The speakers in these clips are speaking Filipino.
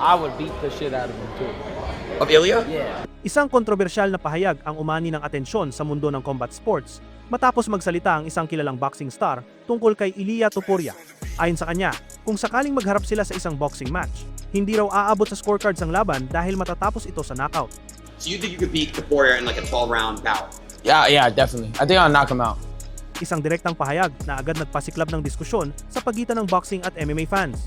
I would beat the shit out of him too. Of Ilya? Yeah. Isang kontrobersyal na pahayag ang umani ng atensyon sa mundo ng combat sports matapos magsalita ang isang kilalang boxing star tungkol kay Ilia Topuria. Ayon sa kanya, kung sakaling magharap sila sa isang boxing match, hindi raw aabot sa scorecards ang laban dahil matatapos ito sa knockout. So you think you could beat Topuria in like a 12-round bout? Yeah, definitely. I think I'll knock him out. Isang direktang pahayag na agad nagpasiklab ng diskusyon sa pagitan ng boxing at MMA fans.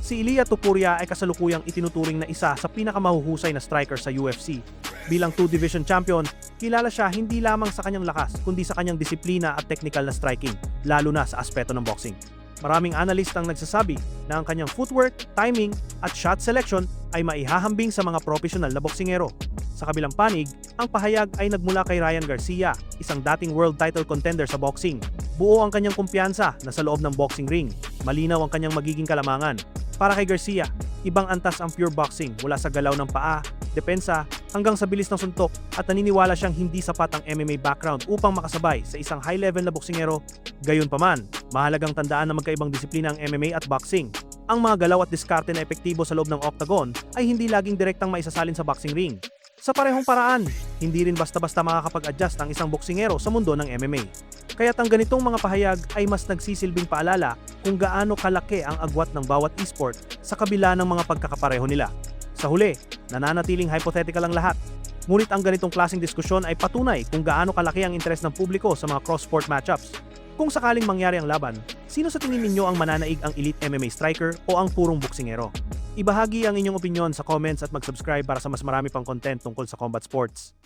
Si Ilia Topuria ay kasalukuyang itinuturing na isa sa pinakamahuhusay na striker sa UFC. Bilang 2-division champion, kilala siya hindi lamang sa kanyang lakas kundi sa kanyang disiplina at technical na striking, lalo na sa aspeto ng boxing. Maraming analyst ang nagsasabi na ang kanyang footwork, timing at shot selection ay maihahambing sa mga profesional na boksingero. Sa kabilang panig, ang pahayag ay nagmula kay Ryan Garcia, isang dating world title contender sa boxing. Buo ang kanyang kumpiyansa na sa loob ng boxing ring, malinaw ang kanyang magiging kalamangan. Para kay Garcia, ibang antas ang pure boxing mula sa galaw ng paa, depensa, hanggang sa bilis ng suntok at naniniwala siyang hindi sapat ang MMA background upang makasabay sa isang high-level na boksingero. Gayunpaman, mahalagang tandaan na magkaibang disiplina ang MMA at boxing. Ang mga galaw at diskarte na epektibo sa loob ng octagon ay hindi laging direktang maisasalin sa boxing ring. Sa parehong paraan, hindi rin basta-basta makakapag-adjust ang isang boksingero sa mundo ng MMA. Kaya't ang ganitong mga pahayag ay mas nagsisilbing paalala kung gaano kalaki ang agwat ng bawat esport sa kabila ng mga pagkakapareho nila. Sa huli, nananatiling hypothetical ang lahat. Ngunit ang ganitong klaseng diskusyon ay patunay kung gaano kalaki ang interes ng publiko sa mga cross-sport matchups. Kung sakaling mangyari ang laban, sino sa tingin ninyo ang mananaig, ang elite MMA striker o ang purong boksingero? Ibahagi ang inyong opinyon sa comments at mag-subscribe para sa mas marami pang content tungkol sa combat sports.